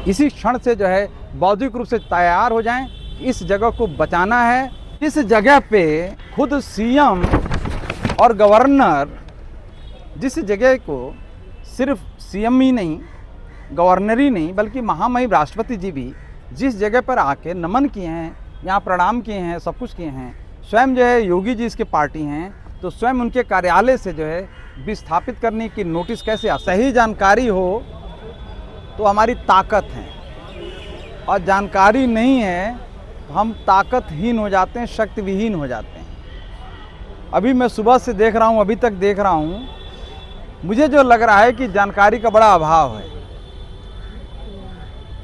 इसी क्षण से जो है बौद्धिक रूप से तैयार हो जाएं, इस जगह को बचाना है। इस जगह पे खुद सीएम और गवर्नर, जिस जगह को सिर्फ सीएम ही नहीं, गवर्नर ही नहीं, बल्कि महामहिम राष्ट्रपति जी भी जिस जगह पर आके नमन किए हैं, यहाँ प्रणाम किए हैं, सब कुछ किए हैं, स्वयं जो है योगी जी इसके पार्टी हैं, तो स्वयं उनके कार्यालय से जो है विस्थापित करने की नोटिस कैसे आ। सही जानकारी हो तो हमारी ताकत है, और जानकारी नहीं है तो हम ताकतहीन हो जाते हैं, शक्तिविहीन हो जाते हैं। अभी मैं सुबह से देख रहा हूँ, अभी तक देख रहा हूँ, मुझे जो लग रहा है कि जानकारी का बड़ा अभाव है,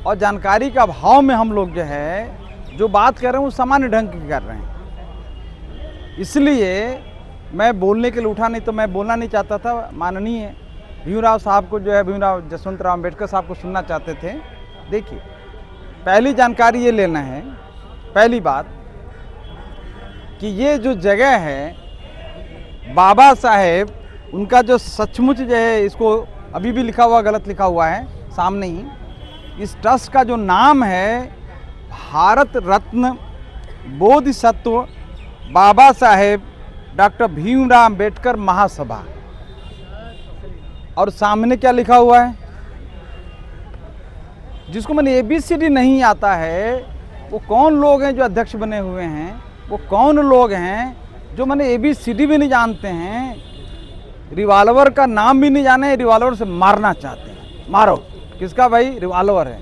और जानकारी का अभाव में हम लोग जो है जो बात कर रहे हैं वो सामान्य ढंग की कर रहे हैं। इसलिए मैं बोलने के लिए उठा, नहीं तो मैं बोलना नहीं चाहता था। माननीय भीमराव साहब को जो है, भीमराव जसवंतराव अम्बेडकर साहब को सुनना चाहते थे। देखिए, पहली जानकारी ये लेना है, पहली बात कि ये जो जगह है बाबा साहेब, उनका जो सचमुच जो है, इसको अभी भी लिखा हुआ गलत लिखा हुआ है सामने ही, इस ट्रस्ट का जो नाम है भारत रत्न बोधिसत्व बाबा साहेब डॉक्टर भीमराव अम्बेडकर महासभा। और सामने क्या लिखा हुआ है, जिसको मैंने ABCD नहीं आता है, वो कौन लोग हैं जो अध्यक्ष बने हुए हैं, वो कौन लोग हैं जो मैंने ABCD भी नहीं जानते हैं, रिवॉल्वर का नाम भी नहीं जाने, रिवॉल्वर से मारना चाहते हैं। मारो किसका भाई, रिवॉल्वर है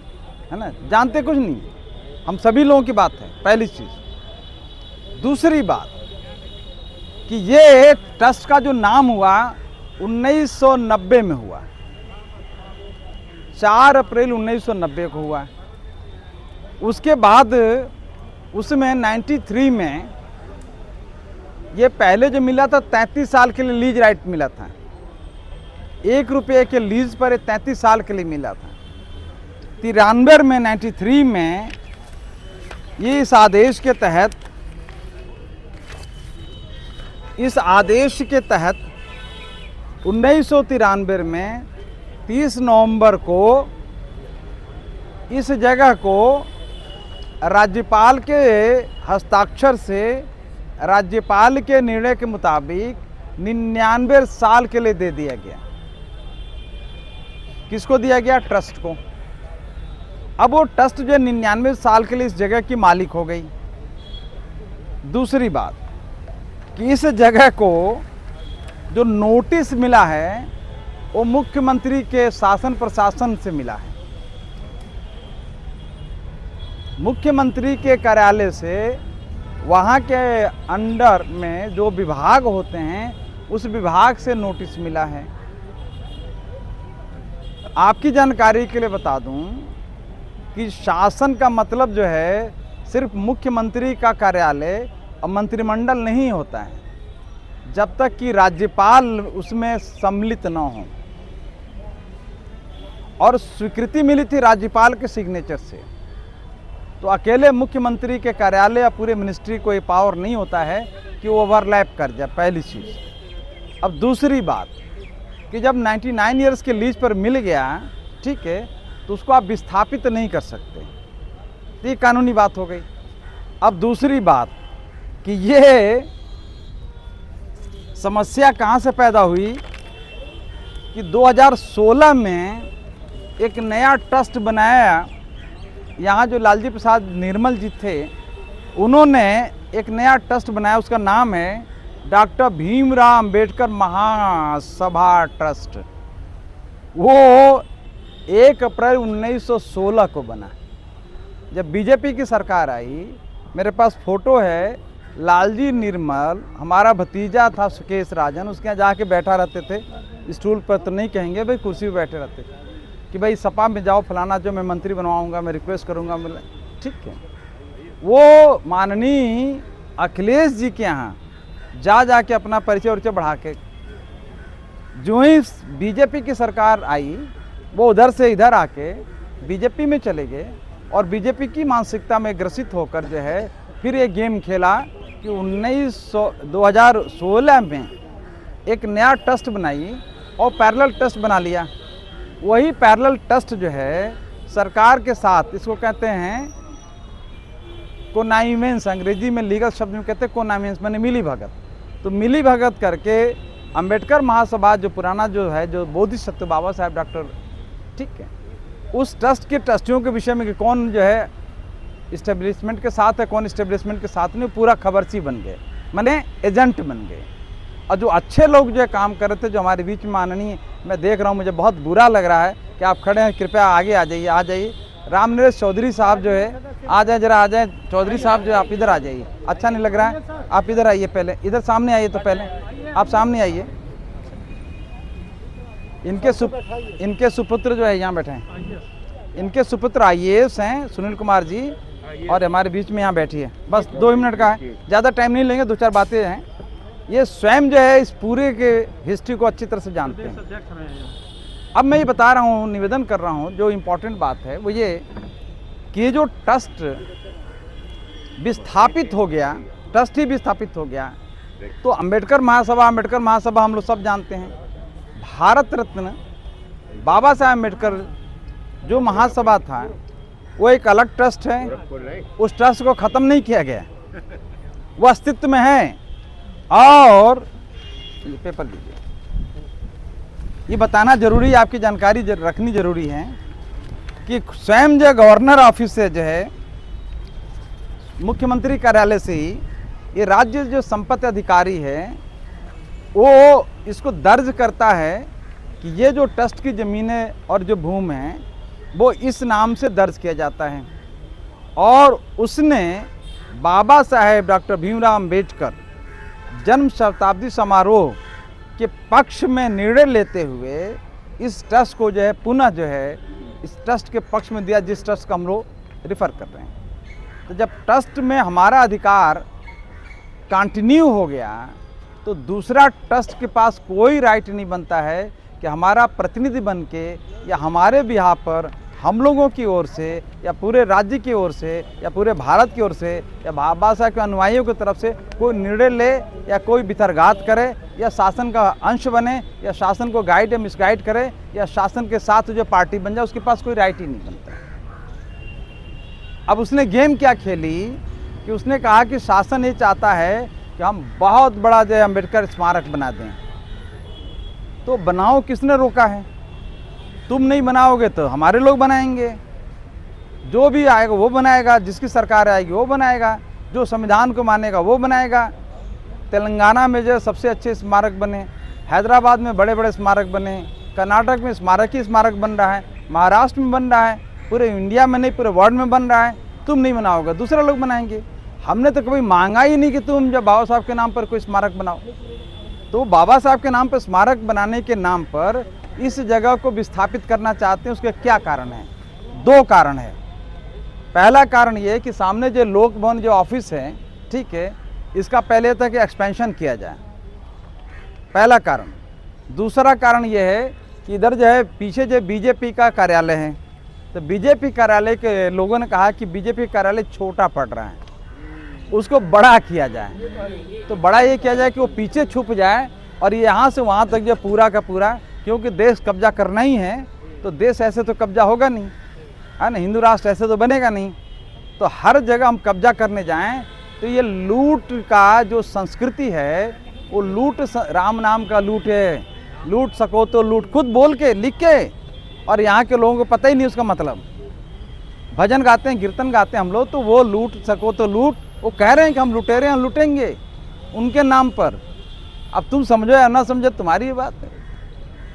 ना, जानते कुछ नहीं। हम सभी लोगों की बात है, पहली चीज़। दूसरी बात कि ये ट्रस्ट का जो नाम हुआ 1990 में हुआ, 4 अप्रैल 1990 को हुआ। उसके बाद उसमें 93 में ये पहले जो मिला था 33 साल के लिए लीज राइट मिला था, 1 रुपये के लीज पर 33 साल के लिए मिला था। 93 में 93 में ये इस आदेश के तहत 1993 में 30 नवंबर को इस जगह को राज्यपाल के हस्ताक्षर से, राज्यपाल के निर्णय के मुताबिक 99 साल के लिए दे दिया गया। किसको दिया गया, ट्रस्ट को। अब वो ट्रस्ट जो 99 साल के लिए इस जगह की मालिक हो गई। दूसरी बात कि इस जगह को जो नोटिस मिला है वो मुख्यमंत्री के शासन प्रशासन से मिला है। मुख्यमंत्री के कार्यालय से, वहाँ के अंडर में जो विभाग होते हैं उस विभाग से नोटिस मिला है। आपकी जानकारी के लिए बता दूं कि शासन का मतलब जो है सिर्फ मुख्यमंत्री का कार्यालय और मंत्रिमंडल नहीं होता है, जब तक कि राज्यपाल उसमें सम्मिलित न हो। और स्वीकृति मिली थी राज्यपाल के सिग्नेचर से, तो अकेले मुख्यमंत्री के कार्यालय या पूरे मिनिस्ट्री को ये पावर नहीं होता है कि वो ओवरलैप कर जाए, पहली चीज़। अब दूसरी बात कि जब 99 ईयर्स के लीज पर मिल गया, ठीक है, तो उसको आप विस्थापित नहीं कर सकते, तो ये कानूनी बात हो गई। अब दूसरी बात कि ये समस्या कहाँ से पैदा हुई कि 2016 में एक नया ट्रस्ट बनाया। यहाँ जो लालजी प्रसाद निर्मल जी थे, उन्होंने एक नया ट्रस्ट बनाया, उसका नाम है डॉक्टर भीमराव अम्बेडकर महासभा ट्रस्ट। वो 1 अप्रैल 1916 को बना। जब बीजेपी की सरकार आई, मेरे पास फ़ोटो है, लालजी निर्मल, हमारा भतीजा था सुकेश राजन, उसके यहाँ जाके बैठा रहते थे, स्टूल पर तो नहीं कहेंगे भाई, कुर्सी पर बैठे रहते थे कि भाई सपा में जाओ, फलाना जो मैं मंत्री बनवाऊंगा, मैं रिक्वेस्ट करूंगा, मैं ठीक है। वो माननीय अखिलेश जी के यहाँ जा के अपना परिचय बढ़ा के, जो ही बीजेपी की सरकार आई, वो उधर से इधर आके बीजेपी में चले गए और बीजेपी की मानसिकता में ग्रसित होकर जो है फिर ये गेम खेला कि 2016 में एक नया ट्रस्ट बनाई और पैरेलल ट्रस्ट बना लिया। वही पैरेलल ट्रस्ट जो है सरकार के साथ, इसको कहते हैं कोनाइवेंस, अंग्रेजी में लीगल शब्द में कहते हैं कोनाइवेंस, मैंने मिली भगत। तो मिली भगत करके अंबेडकर महासभा जो पुराना जो है, जो बोधिसत्व बाबा साहेब डॉक्टर, ठीक है, उस ट्रस्ट के ट्रस्टियों के विषय में कि कौन जो है इस्टेब्लिशमेंट के साथ है, कौन इस्टेब्लिशमेंट के साथ नहीं, पूरा खबरची बन गए, माने एजेंट बन गए। और जो अच्छे लोग जो है काम कर रहे थे, जो हमारे बीच में माननीय, मैं देख रहा हूँ, मुझे बहुत बुरा लग रहा है कि आप खड़े हैं, कृपया आगे आ जाइए, आ जाइए। रामनरेश चौधरी साहब जो है, आ जाए जरा, आ जाए चौधरी साहब जो है, आप इधर आ जाइए, अच्छा नहीं लग रहा है, आप इधर आइए, पहले इधर सामने आइए, तो पहले आप सामने आइए। इनके सुपुत्र जो है यहाँ बैठे हैं, इनके सुपुत्र IAS हैं सुनील कुमार जी, और हमारे बीच में यहाँ बैठी है। बस 2 मिनट का है, ज़्यादा टाइम नहीं लेंगे, 2-4 बातें हैं। ये स्वयं जो है इस पूरे के हिस्ट्री को अच्छी तरह से जानते हैं। अब मैं ये बता रहा हूँ, निवेदन कर रहा हूँ, जो इम्पोर्टेंट बात है वो ये कि ये जो ट्रस्ट विस्थापित हो गया, ट्रस्ट ही विस्थापित हो गया, तो अंबेडकर महासभा हम लोग सब जानते हैं। भारत रत्न बाबा साहेब अंबेडकर जो महासभा था, वो एक अलग ट्रस्ट है, उस ट्रस्ट को ख़त्म नहीं किया गया, वो अस्तित्व में है। और ये पेपर दीजिए, ये बताना जरूरी है, आपकी जानकारी रखनी जरूरी है कि स्वयं जो गवर्नर ऑफिस से जो है, मुख्यमंत्री कार्यालय से ही ये राज्य जो संपत्ति अधिकारी है, वो इसको दर्ज करता है कि ये जो ट्रस्ट की ज़मीनें और जो भूमि है वो इस नाम से दर्ज किया जाता है। और उसने बाबा साहेब डॉक्टर भीमराव अम्बेडकर जन्म शताब्दी समारोह के पक्ष में निर्णय लेते हुए इस ट्रस्ट को जो है पुनः जो है इस ट्रस्ट के पक्ष में दिया, जिस ट्रस्ट का हम लोग रिफ़र कर रहे हैं। तो जब ट्रस्ट में हमारा अधिकार कंटिन्यू हो गया, तो दूसरा ट्रस्ट के पास कोई राइट नहीं बनता है कि हमारा प्रतिनिधि बन के या हमारे बिहाफ पर हम लोगों की ओर से या पूरे राज्य की ओर से या पूरे भारत की ओर से या बाबा साहब के अनुयायियों की तरफ से कोई निर्णय ले या कोई बितरघात करे या शासन का अंश बने या शासन को गाइड या मिसगाइड करे या शासन के साथ जो पार्टी बन जाए, उसके पास कोई राइट ही नहीं बनता। अब उसने गेम क्या खेली कि उसने कहा कि शासन ये चाहता है कि हम बहुत बड़ा जो है अम्बेडकर स्मारक बना दें। तो बनाओ, किसने रोका है? तुम नहीं बनाओगे तो हमारे लोग बनाएंगे, जो भी आएगा वो बनाएगा, जिसकी सरकार आएगी वो बनाएगा, जो संविधान को मानेगा वो बनाएगा। तेलंगाना में जो सबसे अच्छे स्मारक बने, हैदराबाद में बड़े बड़े स्मारक बने, कर्नाटक में स्मारक ही स्मारक बन रहा है, महाराष्ट्र में बन रहा है, पूरे इंडिया में नहीं पूरे वर्ल्ड में बन रहा है। तुम नहीं बनाओगे, दूसरे लोग बनाएंगे। हमने तो कभी मांगा ही नहीं कि तुम जब बाबा साहब के नाम पर कोई स्मारक बनाओ। तो बाबा साहब के नाम पर स्मारक बनाने के नाम पर इस जगह को विस्थापित करना चाहते हैं। उसके क्या कारण है? 2 कारण है। पहला कारण ये कि सामने जो लोक भवन जो ऑफिस है, ठीक है, इसका पहले था कि एक्सपेंशन किया जाए, पहला कारण। दूसरा कारण ये है कि इधर जो है पीछे जो बीजेपी का कार्यालय है, तो बीजेपी कार्यालय के लोगों ने कहा कि बीजेपी कार्यालय छोटा पड़ रहा है, उसको बड़ा किया जाए। तो बड़ा ये किया जाए कि वो पीछे छुप जाए और यहाँ से वहाँ तक जो पूरा का पूरा, क्योंकि देश कब्जा करना ही है, तो देश ऐसे तो कब्जा होगा नहीं, है ना, हिंदू राष्ट्र ऐसे तो बनेगा नहीं। तो हर जगह हम कब्जा करने जाएं तो ये लूट का जो संस्कृति है वो लूट, राम नाम का लूट है, लूट सको तो लूट, खुद बोल के लिख के, और यहाँ के लोगों को पता ही नहीं उसका मतलब। भजन गाते हैं, कीर्तन गाते हैं हम लोग, तो वो लूट सको तो लूट, वो कह रहे हैं कि हम लुटेरे हैं, लूटेंगे उनके नाम पर। अब तुम समझो या ना समझो तुम्हारी बात है।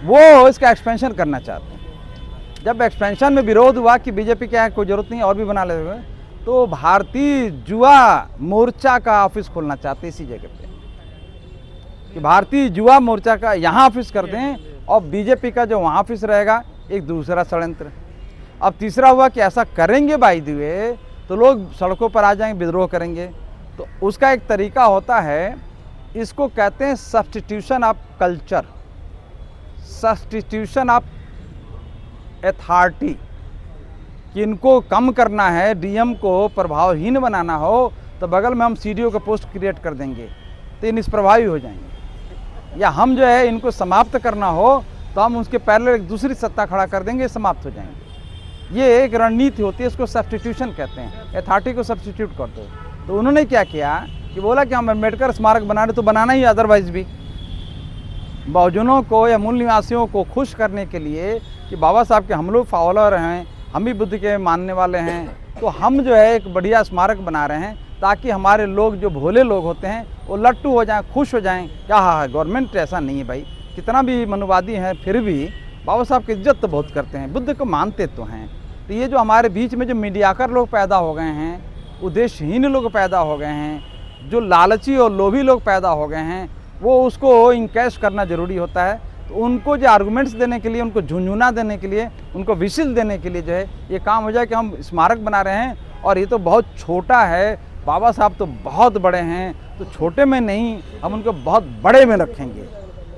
वो इसका एक्सपेंशन करना चाहते हैं। जब एक्सपेंशन में विरोध हुआ कि बीजेपी क्या है, कोई ज़रूरत नहीं और भी बना लेते, तो भारतीय युवा मोर्चा का ऑफिस खोलना चाहते इसी जगह पे, कि भारतीय युवा मोर्चा का यहाँ ऑफिस कर दें और बीजेपी का जो वहाँ ऑफिस रहेगा, एक दूसरा षड्यंत्र। अब तीसरा हुआ कि ऐसा करेंगे बाय द वे तो लोग सड़कों पर आ जाएंगे, विद्रोह करेंगे। तो उसका एक तरीका होता है, इसको कहते हैं substitution of culture, substitution of authority, कि इनको कम करना है, डीएम को प्रभावहीन बनाना हो तो बगल में हम सीडीओ का पोस्ट क्रिएट कर देंगे तो ये निष्प्रभावी हो जाएंगे। या हम जो है इनको समाप्त करना हो तो हम उसके पहले एक दूसरी सत्ता खड़ा कर देंगे, समाप्त हो जाएंगे। ये एक रणनीति होती है, इसको सब्स्टिट्यूशन कहते हैं, अथॉरिटी को सब्स्टिट्यूट कर दो। तो उन्होंने क्या किया कि बोला कि हम अम्बेडकर स्मारक बना रहे तो बनाना ही, अदरवाइज भी बहुजनों को या मूल निवासियों को खुश करने के लिए कि बाबा साहब के हम लोग फॉलोअर हैं, हम भी बुद्ध के मानने वाले हैं, तो हम जो है एक बढ़िया स्मारक बना रहे हैं ताकि हमारे लोग जो भोले लोग होते हैं वो लट्टू हो जाएं, खुश हो जाएं। क्या है, गवर्नमेंट ऐसा नहीं है भाई, कितना भी मनुवादी हैं फिर भी बाबा साहब की इज्जत तो बहुत करते हैं, बुद्ध को मानते तो हैं। तो ये जो हमारे बीच में जो मीडियाकर लोग पैदा हो गए हैं, उद्देश्यहीन लोग पैदा हो गए हैं, जो लालची और लोभी लोग पैदा हो गए हैं, वो उसको इनकैश करना ज़रूरी होता है। तो उनको जो आर्गूमेंट्स देने के लिए, उनको झुंझुना देने के लिए, उनको विशिल देने के लिए जो है ये काम हो जाए कि हम स्मारक बना रहे हैं और ये तो बहुत छोटा है, बाबा साहब तो बहुत बड़े हैं, तो छोटे में नहीं, हम उनको बहुत बड़े में रखेंगे।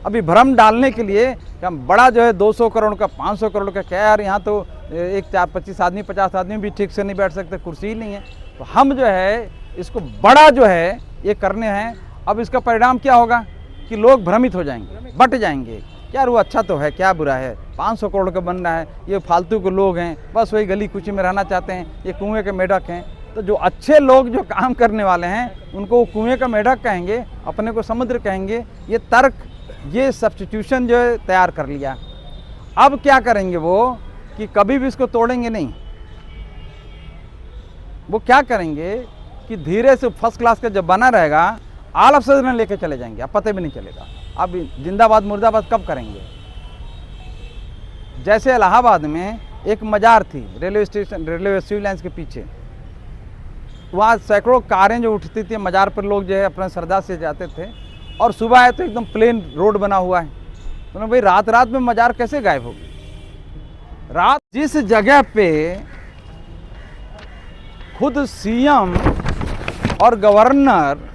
अभी भ्रम डालने के लिए कि हम बड़ा जो है 200 करोड़ का, 500 करोड़ का, क्या यार यहाँ तो एक 4-25 आदमी 50 आदमी भी ठीक से नहीं बैठ सकते, कुर्सी ही नहीं है। तो हम जो है इसको बड़ा जो है ये करने हैं। अब इसका परिणाम क्या होगा कि लोग भ्रमित हो जाएंगे, बट जाएंगे, यार वो अच्छा तो है, क्या बुरा है, 500 करोड़ का बन रहा है, ये फालतू के लोग हैं, बस वही गली कुची में रहना चाहते हैं, ये कुएं के मेढक हैं। तो जो अच्छे लोग जो काम करने वाले हैं उनको वो कुएं का मेढक कहेंगे, अपने को समुद्र कहेंगे। ये तर्क, ये सब्स्टिट्यूशन जो है तैयार कर लिया। अब क्या करेंगे वो कि कभी भी इसको तोड़ेंगे नहीं। वो क्या करेंगे कि धीरे से फर्स्ट क्लास का जब बना रहेगा आल ऑफ सडन लेके चले जाएंगे, अब पता भी नहीं चलेगा। अब जिंदाबाद मुर्दाबाद कब करेंगे? जैसे इलाहाबाद में एक मजार थी railway station, railway civil lines के पीछे, वहाँ सैकड़ों कारें जो उठती थी मजार पर, लोग जो है अपने श्रद्धा से जाते थे, और सुबह आए तो एकदम प्लेन रोड बना हुआ है। तो भाई रात रात में मजार कैसे गायब होगी? रात जिस जगह पे खुद सीएम और गवर्नर,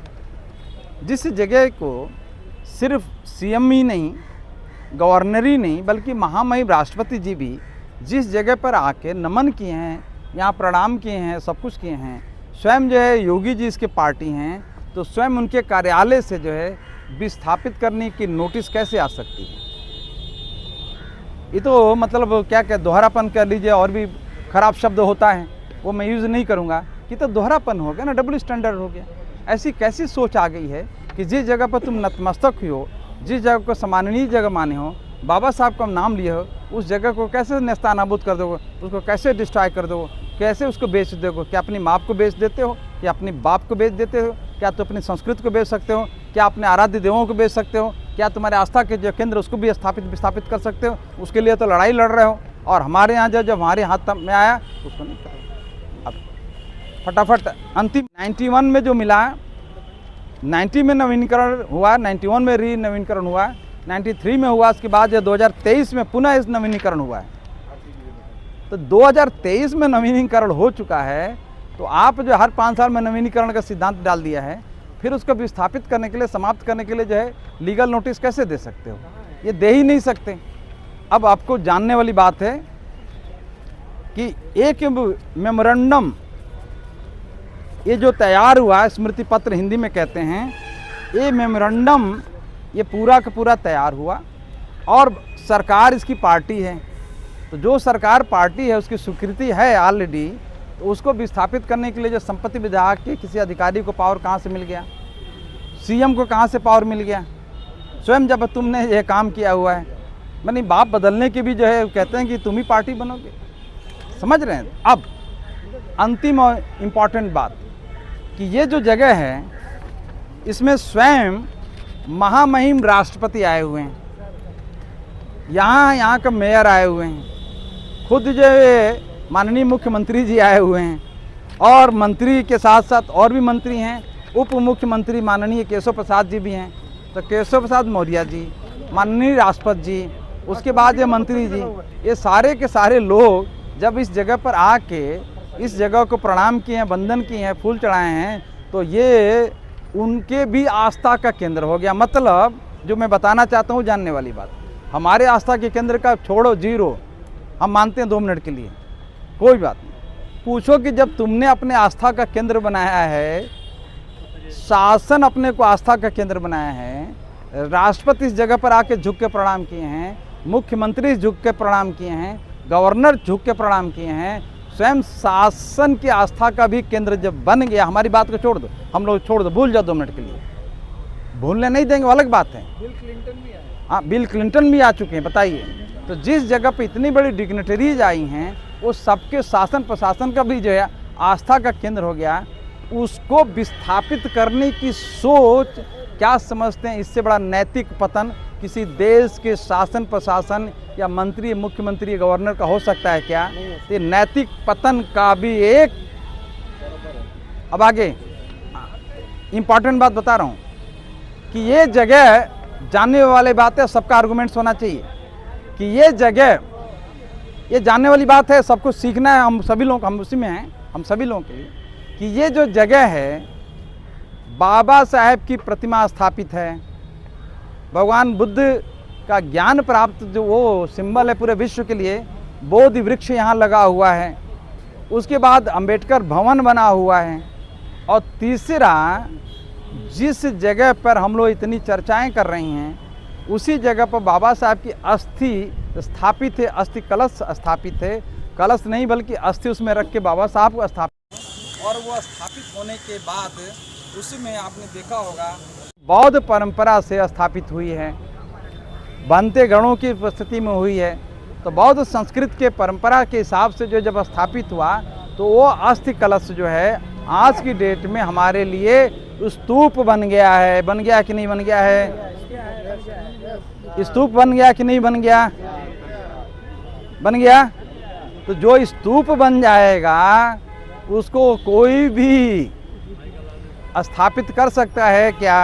जिस जगह को सिर्फ सीएम ही नहीं, गवर्नर ही नहीं, बल्कि महामहिम राष्ट्रपति जी भी जिस जगह पर आके नमन किए हैं, यहाँ प्रणाम किए हैं, सब कुछ किए हैं, स्वयं जो है योगी जी इसके पार्टी हैं, तो स्वयं उनके कार्यालय से जो है विस्थापित करने की नोटिस कैसे आ सकती है? ये तो मतलब क्या क्या दोहरापन कर लीजिए, और भी खराब शब्द होता है वो मैं यूज़ नहीं करूँगा, कि तो दोहरापन हो गया ना, डबल स्टैंडर्ड हो गया। ऐसी कैसी सोच आ गई है कि जिस जगह पर तुम नतमस्तक हुई हो, जिस जगह को सम्माननीय जगह माने हो, बाबा साहब का नाम लिए हो, उस जगह को कैसे नेस्तानाबूद कर दोगे, उसको कैसे डिस्ट्रॉय कर दोगे, कैसे उसको बेच दोगे? क्या अपनी माँ को बेच देते हो, क्या अपनी बाप को बेच देते हो? क्या तो अपनी संस्कृति को बेच सकते हो? क्या अपने आराध्य देवों को बेच सकते हो? क्या तुम्हारे आस्था के जो केंद्र उसको भी विस्थापित कर सकते हो? उसके लिए तो लड़ाई लड़ रहे हो, और हमारे यहाँ जब हमारे हाथ में आया उसको नहीं कर। अब फटाफट अंतिम 91 में जो मिला, 90 में नवीनीकरण हुआ, 91 में री नवीनीकरण हुआ, 93 में हुआ, उसके बाद जो 2023 में पुनः इस नवीनीकरण हुआ है। तो 2023 में नवीनीकरण हो चुका है, तो आप जो हर 5 साल में नवीनीकरण का सिद्धांत डाल दिया है, फिर उसको विस्थापित करने के लिए, समाप्त करने के लिए जो है लीगल नोटिस कैसे दे सकते हो? ये दे ही नहीं सकते। अब आपको जानने वाली बात है कि एक मेमोरेंडम ये जो तैयार हुआ, स्मृति पत्र हिंदी में कहते हैं, ये मेमोरेंडम ये पूरा का पूरा तैयार हुआ, और सरकार इसकी पार्टी है। तो जो सरकार पार्टी है उसकी स्वीकृति है ऑलरेडी, तो उसको विस्थापित करने के लिए जो संपत्ति विभाग के किसी अधिकारी को पावर कहाँ से मिल गया? सीएम को कहाँ से पावर मिल गया? स्वयं जब तुमने ये काम किया हुआ है, मानी बाप बदलने के भी जो है कहते हैं कि तुम ही पार्टी बनोगे। समझ रहे हैं? अब अंतिम और इम्पॉर्टेंट बात कि ये जो जगह है इसमें स्वयं महामहिम राष्ट्रपति आए हुए हैं, यहाँ का मेयर आए हुए हैं, खुद जो माननीय मुख्यमंत्री जी आए हुए हैं, और मंत्री के साथ साथ और भी मंत्री हैं, उप मुख्यमंत्री माननीय केशव प्रसाद जी भी हैं। तो केशव प्रसाद मौर्य जी, माननीय राष्ट्रपति जी, उसके बाद ये मंत्री जी, ये सारे के सारे लोग जब इस जगह पर आके इस जगह को प्रणाम किए हैं, वंदन किए हैं, फूल चढ़ाए हैं, तो ये उनके भी आस्था का केंद्र हो गया। मतलब जो मैं बताना चाहता हूँ, जानने वाली बात, हमारे आस्था के केंद्र का छोड़ो, जीरो हम मानते हैं 2 मिनट के लिए, कोई बात नहीं। पूछो कि जब तुमने अपने आस्था का केंद्र बनाया है, शासन अपने को आस्था का केंद्र बनाया है, राष्ट्रपति इस जगह पर आके झुक के प्रणाम किए हैं, मुख्यमंत्री झुक के प्रणाम किए हैं, गवर्नर झुक के प्रणाम किए हैं। स्वयं शासन की आस्था का भी केंद्र जब बन गया, हमारी बात को छोड़ दो, हम लोग छोड़ दो, भूल जाओ 2 मिनट के लिए, भूलने नहीं देंगे, अलग बात है। बिल क्लिंटन भी आए। हाँ, बिल क्लिंटन भी आ चुके हैं, बताइए। तो जिस जगह पे इतनी बड़ी डिग्निटरीज आई हैं, वो सबके शासन प्रशासन का भी जो है आस्था का केंद्र हो गया, उसको विस्थापित करने की सोच, क्या समझते हैं इससे बड़ा नैतिक पतन किसी देश के शासन प्रशासन या मंत्री, मुख्यमंत्री, गवर्नर का हो सकता है क्या? ये नैतिक पतन का भी एक। अब आगे इम्पॉर्टेंट बात बता रहा हूँ कि ये जगह जानने वाली बात है, सबका आर्गूमेंट्स होना चाहिए कि ये जगह, ये जानने वाली बात है, सबको सीखना है, हम सभी लोग, हम उसी में हैं, हम सभी लोगों के लिए, कि ये जो जगह है बाबा साहेब की प्रतिमा स्थापित है, भगवान बुद्ध का ज्ञान प्राप्त जो वो सिंबल है पूरे विश्व के लिए, बोधि वृक्ष यहाँ लगा हुआ है, उसके बाद अंबेडकर भवन बना हुआ है, और तीसरा जिस जगह पर हम लोग इतनी चर्चाएं कर रही हैं उसी जगह पर बाबा साहब की अस्थि स्थापित है, अस्थि कलश स्थापित है, कलश नहीं बल्कि अस्थि उसमें रख के बाबा साहब को स्थापित, और वो स्थापित होने के बाद उसमें आपने देखा होगा बौद्ध परंपरा से स्थापित हुई है, बनते गणों की उपस्थिति में हुई है। तो बौद्ध संस्कृत के परंपरा के हिसाब से जो जब स्थापित हुआ तो वो अस्थि कलश जो है आज की डेट में हमारे लिए स्तूप बन गया है। बन गया कि नहीं बन गया है? स्तूप बन गया कि नहीं बन गया? बन गया। तो जो स्तूप बन जाएगा उसको कोई भी स्थापित कर सकता है क्या?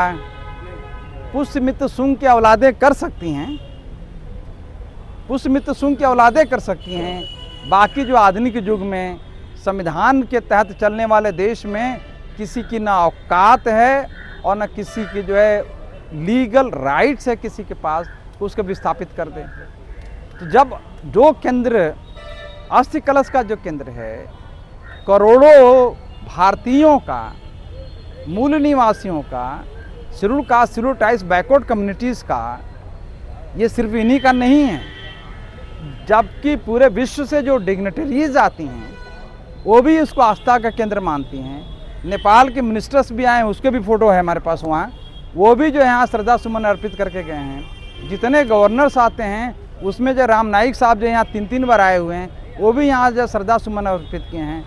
पुष्यमित्र शुंग की औलादें कर सकती हैं, पुष्यमित्र शुंग की औलादें कर सकती हैं। बाकी जो आधुनिक युग में संविधान के तहत चलने वाले देश में किसी की ना औकात है और ना किसी की जो है लीगल राइट्स है किसी के पास उसको विस्थापित कर दें। तो जब जो केंद्र अस्थि कलश का जो केंद्र है करोड़ों भारतीयों का, मूल निवासियों का, schedule caste, schedule tribes, backward communities का, ये सिर्फ इन्हीं का नहीं है, जबकि पूरे विश्व से जो डिग्निटरीज आती हैं वो भी इसको आस्था का केंद्र मानती हैं। नेपाल के मिनिस्टर्स भी आए हैं, उसके भी फ़ोटो है हमारे पास वहाँ, वो भी जो यहाँ श्रद्धा सुमन अर्पित करके गए हैं। जितने गवर्नर्स आते हैं उसमें जो राम नाईक साहब जो यहाँ 3 बार आए हुए हैं वो भी यहाँ जो श्रद्धा सुमन अर्पित किए हैं।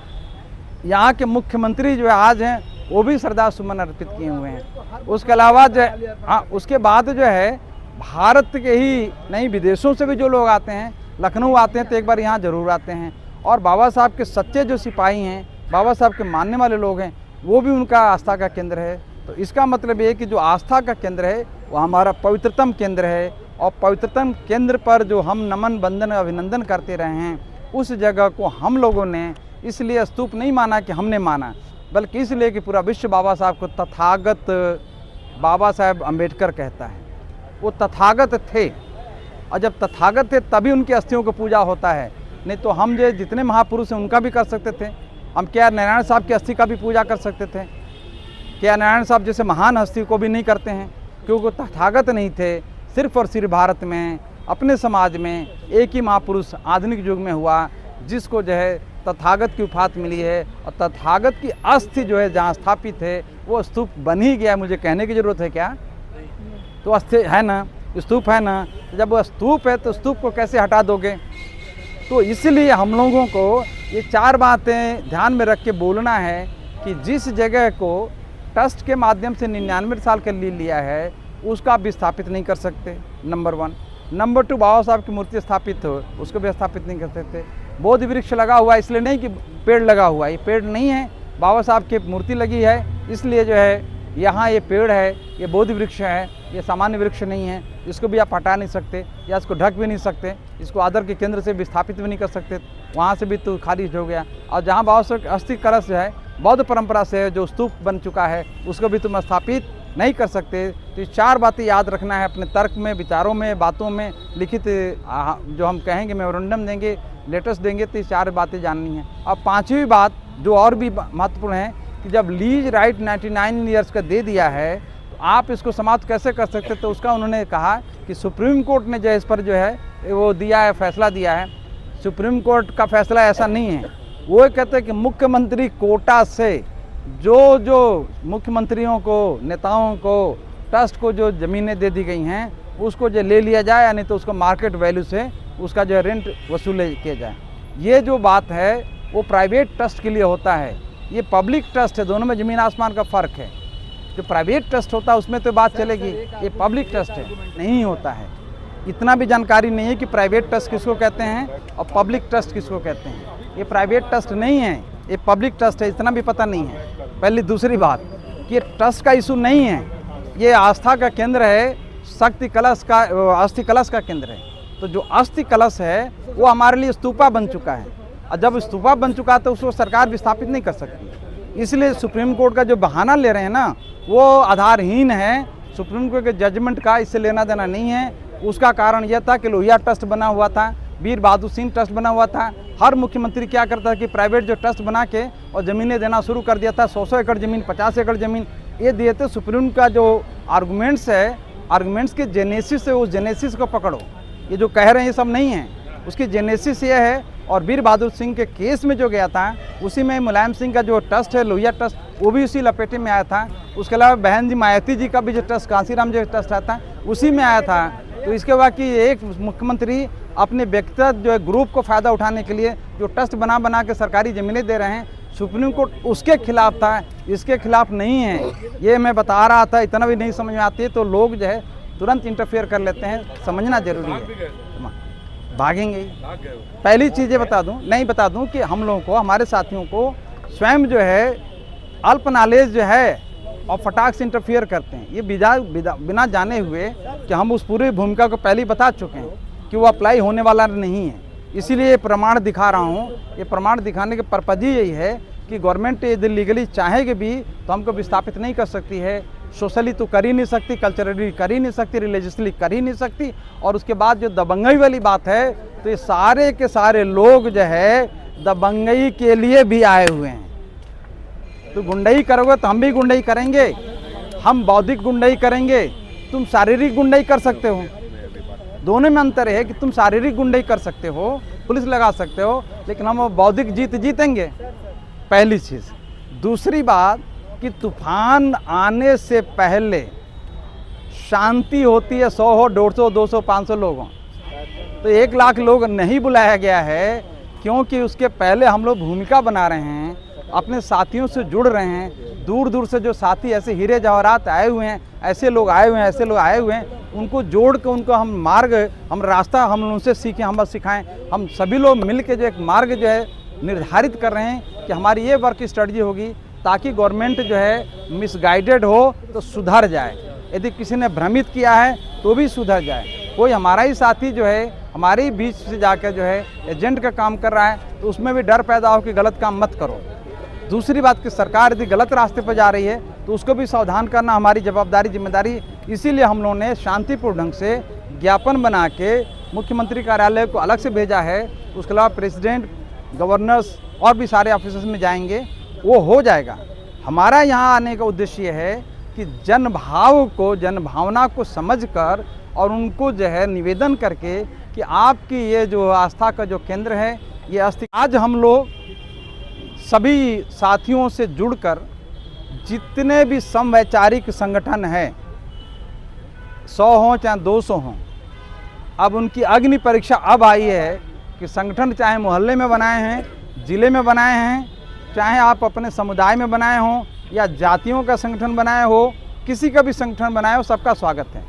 यहाँ के मुख्यमंत्री जो आज हैं वो भी श्रद्धा सुमन अर्पित किए हुए हैं। उसके अलावा जो हाँ, उसके बाद जो है भारत के ही नहीं विदेशों से भी जो लोग आते हैं, लखनऊ आते हैं तो एक बार यहाँ ज़रूर आते हैं। और बाबा साहब के सच्चे जो सिपाही हैं, बाबा साहब के मानने वाले लोग हैं, वो भी उनका आस्था का केंद्र है। तो इसका मतलब ये है कि जो आस्था का केंद्र है वो हमारा पवित्रतम केंद्र है, और पवित्रतम केंद्र पर जो हम नमन, वंदन, अभिनंदन करते रहे हैं, उस जगह को हम लोगों ने इसलिए स्तूप नहीं माना कि हमने माना, बल्कि इसलिए कि पूरा विश्व बाबा साहब को तथागत बाबा साहब अम्बेडकर कहता है। वो तथागत थे, और जब तथागत थे तभी उनकी अस्थियों को पूजा होता है। नहीं तो हम जो जितने महापुरुष हैं उनका भी कर सकते थे। हम के आर नारायण साहब की अस्थि का भी पूजा कर सकते थे। के आर नारायण साहब जैसे महान हस्ती को भी नहीं करते हैं, क्योंकि वो तथागत नहीं थे। सिर्फ और सिर्फ भारत में, अपने समाज में एक ही महापुरुष आधुनिक युग में हुआ जिसको जो है तथागत की उपाधि मिली है, और तथागत की अस्थि जो है जहाँ स्थापित है वो स्तूप बन ही गया। मुझे कहने की ज़रूरत है क्या? तो अस्थि है ना, स्तूप है ना। तो जब वो स्तूप है तो स्तूप को कैसे हटा दोगे? तो इसलिए हम लोगों को ये 4 बातें ध्यान में रख के बोलना है कि जिस जगह को ट्रस्ट के माध्यम से 99 साल के लिए लिया है उसका आप विस्थापित नहीं कर सकते, नंबर 1। नंबर 2, बाबा साहब की मूर्ति स्थापित हो उसको भी स्थापित नहीं कर सकते। बोधि वृक्ष लगा हुआ है, इसलिए नहीं कि पेड़ लगा हुआ है, ये पेड़ नहीं है, बाबा साहब की मूर्ति लगी है इसलिए जो है यहाँ ये पेड़ है, ये बोधि वृक्ष है, ये सामान्य वृक्ष नहीं है। इसको भी आप हटा नहीं सकते या इसको ढक भी नहीं सकते, इसको आदर के केंद्र से विस्थापित भी नहीं कर सकते, वहाँ से भी तो खारिज हो गया। और जहाँ बाबा साहब की अस्थि कलश जो है बौद्ध परंपरा से जो स्तूप बन चुका है उसको भी तुम स्थापित नहीं कर सकते। तो ये 4 बातें याद रखना है अपने तर्क में, विचारों में, बातों में। लिखित जो हम कहेंगे मेमोरेंडम देंगे, लेटर्स देंगे, तो ये 4 बातें जाननी है। अब 5वीं बात जो और भी महत्वपूर्ण है कि जब लीज राइट 99 ईयर्स का दे दिया है तो आप इसको समाप्त कैसे कर सकते? तो उसका उन्होंने कहा कि सुप्रीम कोर्ट ने जो इस पर जो है वो दिया है, फैसला दिया है। सुप्रीम कोर्ट का फैसला ऐसा नहीं है। वो कहते हैं कि मुख्यमंत्री कोटा से जो मुख्यमंत्रियों को, नेताओं को, ट्रस्ट को जो ज़मीनें दे दी गई हैं उसको जो ले लिया जाए, यानी तो उसको मार्केट वैल्यू से उसका जो रेंट वसूल किया जाए। ये जो बात है वो प्राइवेट ट्रस्ट के लिए होता है, ये पब्लिक ट्रस्ट है, दोनों में ज़मीन आसमान का फ़र्क है। जो प्राइवेट ट्रस्ट होता है उसमें तो बात चलेगी, ये पब्लिक ट्रस्ट है, नहीं होता है। इतना भी जानकारी नहीं है कि प्राइवेट ट्रस्ट किसको कहते हैं और पब्लिक ट्रस्ट किसको कहते हैं। ये प्राइवेट ट्रस्ट नहीं है, ये पब्लिक ट्रस्ट है, इतना भी पता नहीं है। पहली दूसरी बात कि ये ट्रस्ट का इशू नहीं है, ये आस्था का केंद्र है, शक्ति कलश का, अस्थि कलश का केंद्र है। तो जो अस्थि कलश है वो हमारे लिए स्तूपा बन चुका है, और जब स्तूपा बन चुका है तो उसको सरकार विस्थापित नहीं कर सकती। इसलिए सुप्रीम कोर्ट का जो बहाना ले रहे हैं ना वो आधारहीन है। सुप्रीम कोर्ट के जजमेंट का इससे लेना देना नहीं है। उसका कारण यह था कि लोहिया ट्रस्ट बना हुआ था, वीर बहादुर सिंह ट्रस्ट बना हुआ था। हर मुख्यमंत्री क्या करता है कि प्राइवेट जो ट्रस्ट बना के और ज़मीनें देना शुरू कर दिया था। 100 एकड़ ज़मीन, 50 एकड़ ज़मीन ये दिए थे। सुप्रीम का जो आर्गूमेंट्स है, आर्गूमेंट्स के जेनेसिस से उस जेनेसिस को पकड़ो। ये जो कह रहे हैं ये सब नहीं है, उसकी जेनेसिस ये है। और वीर बहादुर सिंह के केस में जो गया था उसी में मुलायम सिंह का जो ट्रस्ट है, लोहिया ट्रस्ट, वो भी उसी लपेटे में आया था। उसके अलावा बहन जी मायावती जी का भी जो ट्रस्ट, कांसीराम जो ट्रस्ट आता है उसी में आया था। तो इसके बाद कि एक मुख्यमंत्री अपने व्यक्तिगत जो है ग्रुप को फ़ायदा उठाने के लिए जो ट्रस्ट बना के सरकारी ज़मीनें दे रहे हैं, सुप्रीम कोर्ट उसके खिलाफ था, इसके खिलाफ नहीं है। ये मैं बता रहा था, इतना भी नहीं समझ में आती है तो लोग जो है तुरंत इंटरफेयर कर लेते हैं, समझना जरूरी है। भागेंगे ही। पहली चीज़ें बता दूं कि हम लोगों को, हमारे साथियों को स्वयं जो है अल्प नॉलेज जो है और फटाक से इंटरफियर करते हैं। ये बिना जाने हुए कि हम उस पूरी भूमिका को पहले ही बता चुके हैं कि वो अप्लाई होने वाला नहीं है। इसीलिए ये प्रमाण दिखा रहा हूँ। ये प्रमाण दिखाने के पर्पज ही यही है कि गवर्नमेंट यदि लीगली चाहेगी भी तो हमको विस्थापित नहीं कर सकती है। सोशली तो कर ही नहीं सकती, कल्चरली कर ही नहीं सकती, रिलीजियसली कर ही नहीं सकती। और उसके बाद जो दबंगई वाली बात है तो ये सारे के सारे लोग जो है दबंगई के लिए भी आए हुए हैं। तो गुंडई करोगे तो हम भी गुंडई करेंगे, हम बौद्धिक गुंडई करेंगे, तुम शारीरिक गुंडई कर सकते हो। दोनों में अंतर है कि तुम शारीरिक गुंडई कर सकते हो, पुलिस लगा सकते हो, लेकिन हम बौद्धिक जीतेंगे, पहली चीज़। दूसरी बात कि तूफान आने से पहले शांति होती है 100 हो, 150, 200, 500 लोगों। तो 1 लाख लोग नहीं बुलाया गया है क्योंकि उसके पहले हम लोग भूमिका बना रहे हैं, अपने साथियों से जुड़ रहे हैं। दूर दूर से जो साथी ऐसे हीरे जवाहरात आए हुए हैं, ऐसे लोग आए हुए हैं, उनको जोड़ के उनको हम मार्ग, हम रास्ता हम उनसे सीखें, हम बस सिखाएं। हम सभी लोग मिल के जो एक मार्ग जो है निर्धारित कर रहे हैं कि हमारी ये वर्क स्ट्रेटजी होगी ताकि गवर्नमेंट जो है मिसगाइडेड हो तो सुधर जाए, यदि किसी ने भ्रमित किया है तो भी सुधर जाए। कोई हमारा ही साथी जो है हमारे ही बीच से जाकर जो है एजेंट का काम कर रहा है तो उसमें भी डर पैदा हो कि गलत काम मत करो। दूसरी बात कि सरकार यदि गलत रास्ते पर जा रही है तो उसको भी सावधान करना हमारी जवाबदारी, जिम्मेदारी। इसीलिए हम लोगों ने शांतिपूर्ण ढंग से ज्ञापन बना के मुख्यमंत्री कार्यालय को अलग से भेजा है। उसके अलावा प्रेसिडेंट, गवर्नर्स और भी सारे ऑफिसर्स में जाएंगे, वो हो जाएगा। हमारा यहाँ आने का उद्देश्य ये है कि जनभाव को, जनभावना को समझकर और उनको जो है निवेदन करके कि आपकी ये जो आस्था का जो केंद्र है ये अस्थि। आज हम लोग सभी साथियों से जुड़कर जितने भी समवैचारिक संगठन हैं, 100 हों चाहे 200 हों, अब उनकी अग्नि परीक्षा अब आई है कि संगठन चाहे मोहल्ले में बनाए हैं, ज़िले में बनाए हैं, चाहे आप अपने समुदाय में बनाए हों या जातियों का संगठन बनाए हो, किसी का भी संगठन बनाए हो, सबका स्वागत है।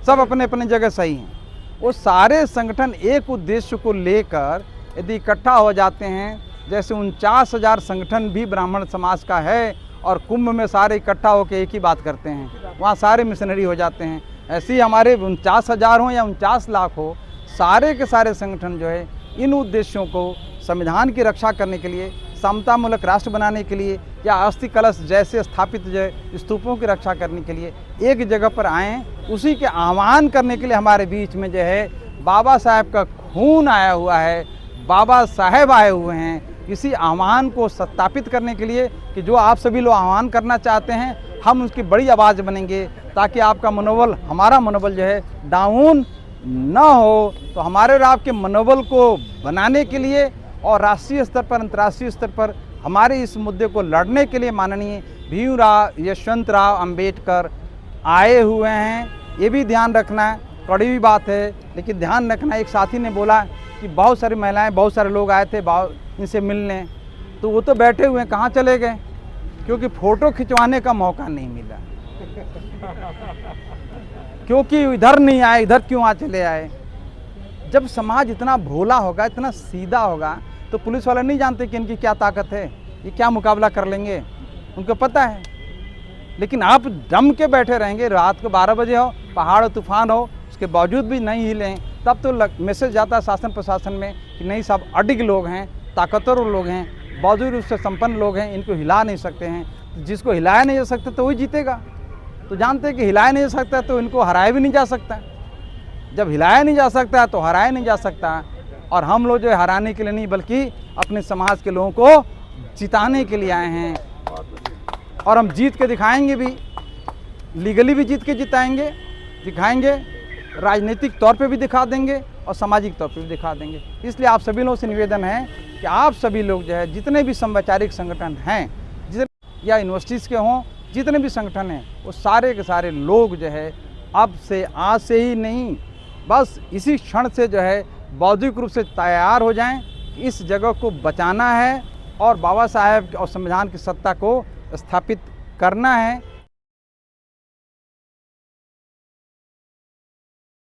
सब अपने अपने जगह सही हैं। वो सारे संगठन एक उद्देश्य को लेकर यदि इकट्ठा हो जाते हैं, जैसे 49,000 संगठन भी ब्राह्मण समाज का है और कुंभ में सारे इकट्ठा होकर एक ही बात करते हैं, वहाँ सारे मिशनरी हो जाते हैं। ऐसे ही हमारे 49,000 हो या 49 लाख हो, सारे के सारे संगठन जो है इन उद्देश्यों को, संविधान की रक्षा करने के लिए, समतामूलक राष्ट्र बनाने के लिए या अस्थि कलश जैसे स्थापित जो स्तूपों की रक्षा करने के लिए एक जगह पर आएँ। उसी के आह्वान करने के लिए हमारे बीच में जो है बाबा साहेब का खून आया हुआ है, बाबा साहेब आए हुए हैं। इसी आह्वान को सत्यापित करने के लिए कि जो आप सभी लोग आह्वान करना चाहते हैं, हम उसकी बड़ी आवाज़ बनेंगे ताकि आपका मनोबल, हमारा मनोबल जो है डाउन न हो तो हमारे और आपके मनोबल को बनाने के लिए और राष्ट्रीय स्तर पर अंतर्राष्ट्रीय स्तर पर हमारे इस मुद्दे को लड़ने के लिए माननीय भीमराव यशवंतराव अंबेडकर आए हुए हैं। ये भी ध्यान रखना है, कड़वी बात है लेकिन ध्यान रखना। एक साथी ने बोला कि बहुत सारी महिलाएं, बहुत सारे लोग आए थे इनसे मिलने, तो वो तो बैठे हुए हैं, कहाँ चले गए? क्योंकि फ़ोटो खिंचवाने का मौका नहीं मिला, क्योंकि इधर नहीं आए, इधर क्यों चले आए? जब समाज इतना भोला होगा, इतना सीधा होगा, तो पुलिस वाले नहीं जानते कि इनकी क्या ताकत है, ये क्या मुकाबला कर लेंगे, उनको पता है। लेकिन आप दम के बैठे रहेंगे, रात को 12 बजे हो, पहाड़ तूफान हो, उसके बावजूद भी नहीं हिले, तब तो मैसेज जाता है शासन प्रशासन में कि नहीं साहब, अडिग लोग हैं, ताकतवर लोग हैं, बावजूद उससे संपन्न लोग हैं, इनको हिला नहीं सकते हैं। जिसको हिलाया नहीं जा सकता तो वही जीतेगा। तो जानते हैं कि हिलाया नहीं जा सकता तो इनको हराया भी नहीं जा सकता। जब हिलाया नहीं जा सकता तो हराया नहीं जा सकता। और हम लोग जो है हराने के लिए नहीं बल्कि अपने समाज के लोगों को जिताने के लिए आए हैं, और हम जीत के दिखाएंगे भी, लीगली भी जीत के जिताएंगे, दिखाएंगे, राजनीतिक तौर पे भी दिखा देंगे और सामाजिक तौर पे भी दिखा देंगे। इसलिए आप सभी लोगों से निवेदन है कि आप सभी लोग जो है जितने भी समवैचारिक संगठन हैं, जितने या यूनिवर्सिटीज़ के हों, जितने भी संगठन हैं, वो सारे के सारे लोग जो है अब से आज से ही नहीं, बस इसी क्षण से जो है बौद्धिक रूप से तैयार हो जाएं कि इस जगह को बचाना है और बाबा साहेब और संविधान की सत्ता को स्थापित करना है।